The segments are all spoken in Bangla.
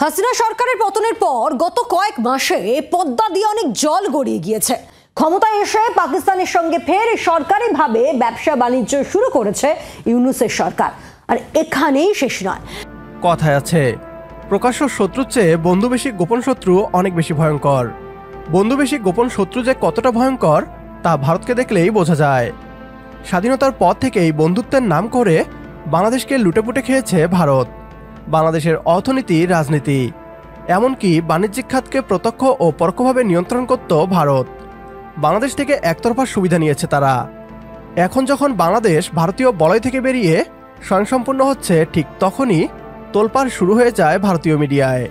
হাসিনা সরকারের পতনের পর গত কয়েক মাসে পদ্মা দিয়ে অনেক জল গড়িয়ে গিয়েছে। ক্ষমতায় এসে পাকিস্তানের সঙ্গে ফের সরকারিভাবে ব্যবসা বাণিজ্য শুরু করেছে ইউনূসের সরকার। আর এখানেই শেষ নয়। কথায় আছে, প্রকাশ্য শত্রুর চেয়ে বন্ধু বেশি গোপন শত্রু অনেক বেশি ভয়ঙ্কর। বন্ধু বেশি গোপন শত্রু যে কতটা ভয়ঙ্কর তা ভারতকে দেখলেই বোঝা যায়। স্বাধীনতার পর থেকেই বন্ধুত্বের নাম করে বাংলাদেশকে লুটেপুটে খেয়েছে ভারত। বাংলাদেশের অর্থনীতি, রাজনীতি, এমনকি বাণিজ্যিক খাতকে প্রত্যক্ষ ও পরোক্ষভাবে নিয়ন্ত্রণ করত ভারত। বাংলাদেশ থেকে একতরফা সুবিধা নিয়েছে তারা। এখন যখন বাংলাদেশ ভারতীয় বলয় থেকে বেরিয়ে স্বয়ংসম্পূর্ণ হচ্ছে, ঠিক তখনই তোলপাড় শুরু হয়ে যায় ভারতীয় মিডিয়ায়।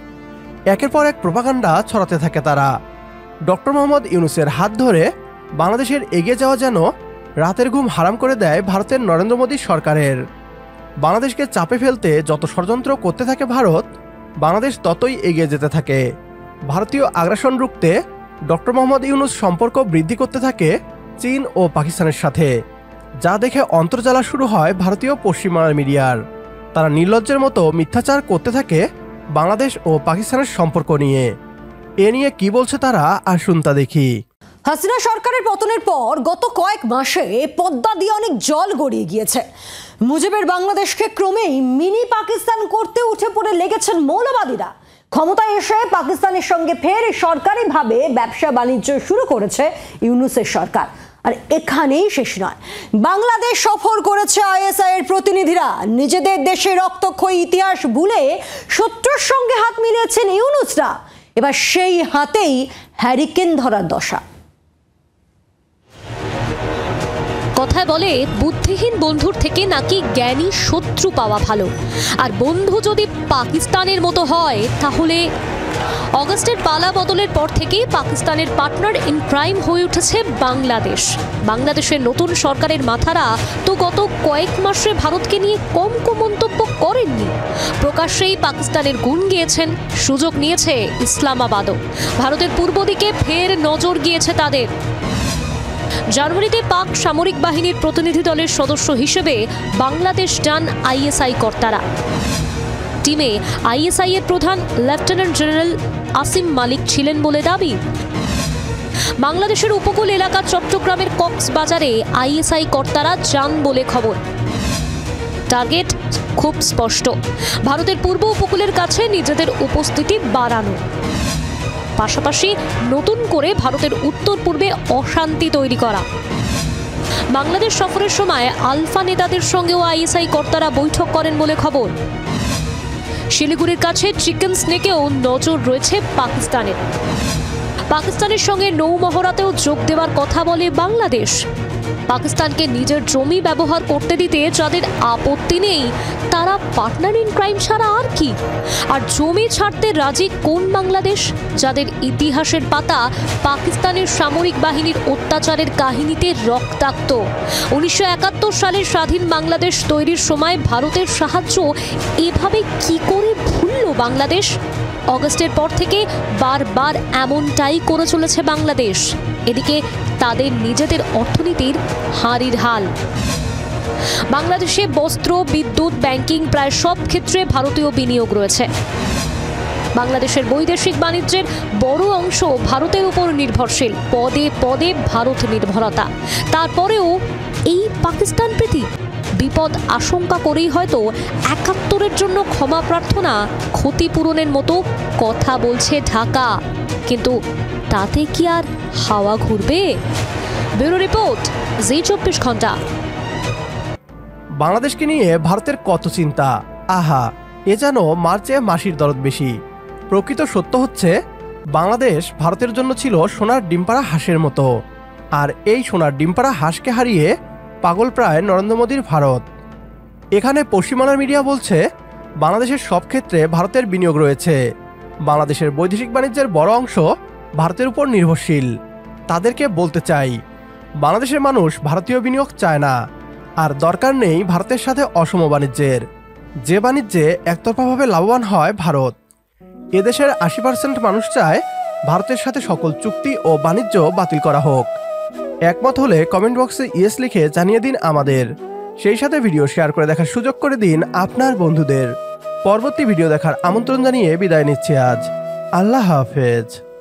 একের পর এক প্রোপাগান্ডা ছড়াতে থাকে তারা। ডক্টর মোহাম্মদ ইউনূসের হাত ধরে বাংলাদেশের এগিয়ে যাওয়া যেন রাতের ঘুম হারাম করে দেয় ভারতের নরেন্দ্র মোদী সরকারের। বাংলাদেশকে চাপে ফেলতে যত ষড়যন্ত্র করতে থাকে ভারত, বাংলাদেশ ততই এগিয়ে যেতে থাকে। ভারতীয় আগ্রাসন রুখতে ডক্টর মোহাম্মদ ইউনূস সম্পর্ক বৃদ্ধি করতে থাকে চীন ও পাকিস্তানের সাথে, যা দেখে অন্তর্জালা শুরু হয় ভারতীয় পশ্চিমবাংলার মিডিয়ার। তারা নির্লজ্জের মতো মিথ্যাচার করতে থাকে বাংলাদেশ ও পাকিস্তানের সম্পর্ক নিয়ে। এ নিয়ে কি বলছে তারা, আসুন তা দেখি। হাসিনা সরকারের পতনের পর গত কয়েক মাসে পদ্মা দিয়ে অনেক জল গড়িয়ে গিয়েছে। মুজিবের বাংলাদেশকে ক্রমেই মিনি পাকিস্তান করতে উঠে পড়ে লেগেছেন মৌলবাদীরা। ক্ষমতায় এসে পাকিস্তানের সঙ্গে ফের সরকারিভাবে ব্যবসা বাণিজ্য শুরু করেছে ইউনূসের সরকার। আর এখানেই শেষ নয়। বাংলাদেশ সফর করেছে আইএসআই এর প্রতিনিধিরা। নিজেদের দেশের রক্তক্ষয়ী ইতিহাস ভুলে শত্রুর সঙ্গে হাত মিলিয়েছেন ইউনূসরা। এবার সেই হাতেই হ্যারিকেন ধরার দশা। কথায় বলে, বুদ্ধিহীন বন্ধুর থেকে নাকি জ্ঞানী শত্রু পাওয়া ভালো। আর বন্ধু যদি পাকিস্তানের মতো হয়, তাহলে অগস্টের পালা বদলের পর থেকে পাকিস্তানের পার্টনার ইন ক্রাইম হয়ে উঠেছে বাংলাদেশ। বাংলাদেশের নতুন সরকারের মাথারা তো গত কয়েক মাসে ভারতকে নিয়ে কম মন্তব্য করেননি। প্রকাশ্যেই পাকিস্তানের গুণ গিয়েছেন, সুযোগ নিয়েছে ইসলামাবাদও। ভারতের পূর্ব দিকে ফের নজর গিয়েছে তাদের। জানুয়ারিতে পাক সামরিক বাহিনীর প্রতিনিধি দলের সদস্য হিসেবে বাংলাদেশ যান আইএসআই কর্তারা। টিমে আইএসআই এর প্রধান লেফটেন্যান্ট জেনারেল আসিম মালিক ছিলেন বলে দাবি। বাংলাদেশের উপকূল এলাকা চট্টগ্রামের কক্সবাজারে আইএসআই কর্তারা যান বলে খবর। টার্গেট খুব স্পষ্ট, ভারতের পূর্ব উপকূলের কাছে নিজেদের উপস্থিতি বাড়ানো, পাশাপাশি নতুন করে ভারতের উত্তর পূর্বে অশান্তি তৈরি করা। বাংলাদেশ সফরের সময় আলফা নেতাদের সঙ্গেও আইএসআই কর্তারা বৈঠক করেন বলে খবর। শিলিগুড়ির কাছে চিকেন স্নেকেও নজর রয়েছে পাকিস্তানের। পাকিস্তানের সঙ্গে নৌমহড়াতেও যোগ দেওয়ার কথা বলে বাংলাদেশ। পাকিস্তানকে নিজের জমি ব্যবহার করতে দিতে যাদের আপত্তি নেই, তারা পার্টনার ইন ক্রাইম ছাড়া আর কি? আর জমি ছাড়তে রাজি কোন বাংলাদেশ, যাদের ইতিহাসের পাতা পাকিস্তানের সামরিক বাহিনীর অত্যাচারের কাহিনীতে রক্তাক্ত? 1971 সালের স্বাধীন বাংলাদেশ তৈরির সময় ভারতের সাহায্য এভাবে কি করে ভুলল বাংলাদেশ? অগস্টের পর থেকে বারবার এমনটাই করে চলেছে বাংলাদেশ। এদিকে তাদের নিজেদের অর্থনীতির হাঁড়ির হাল। বাংলাদেশে বস্ত্র, বিদ্যুৎ, ব্যাংকিং প্রায় সব ক্ষেত্রে ভারতীয় বিনিয়োগ রয়েছে। বাংলাদেশের বৈদেশিক বাণিজ্যের বড় অংশ ভারতের উপর নির্ভরশীল। পদে পদে ভারত নির্ভরতা। তারপরেও এই পাকিস্তান প্রীতি, বিপদ আশঙ্কা করেই হয়তো ৭১-এর জন্য ক্ষমা প্রার্থনা, ক্ষতিপূরণের মতো কথা বলছে ঢাকা। কিন্তু তাতে কি আর হাওয়া ঘুরবে? ব্যুরো রিপোর্ট, জি24 ঘন্টা। বাংলাদেশকে নিয়ে ভারতের কত চিন্তা, আহা! এ যেন মার্চে মাসির দরদ বেশি। প্রকৃত সত্য হচ্ছে, বাংলাদেশ ভারতের জন্য ছিল সোনার ডিমপাড়া হাঁসের মতো। আর এই সোনার ডিমপাড়া হাঁসকে হারিয়ে পাগল প্রায় নরেন্দ্র মোদীর ভারত। এখানে পশ্চিমবাংলার মিডিয়া বলছে বাংলাদেশের সব ক্ষেত্রে ভারতের বিনিয়োগ রয়েছে। বাংলাদেশের বৈদেশিক বাণিজ্যের বড় অংশ ভারতের উপর নির্ভরশীল। তাদেরকে বলতে চাই, বাংলাদেশের মানুষ ভারতীয় বিনিয়োগ চায় না, আর দরকার নেই ভারতের সাথে অসম বাণিজ্যের। যে বাণিজ্যে একতরফাভাবে লাভবান হয় ভারত। এদেশের ৮০% মানুষ চায় ভারতের সাথে সকল চুক্তি ও বাণিজ্য বাতিল করা হোক। একমত হলে কমেন্ট বক্সে ইয়েস লিখে জানিয়ে দিন আমাদের। সেই সাথে ভিডিও শেয়ার করে দেখার সুযোগ করে দিন আপনার বন্ধুদের। পরবর্তী ভিডিও দেখার আমন্ত্রণ জানিয়ে বিদায় নিচ্ছি আজ। আল্লাহ হাফেজ।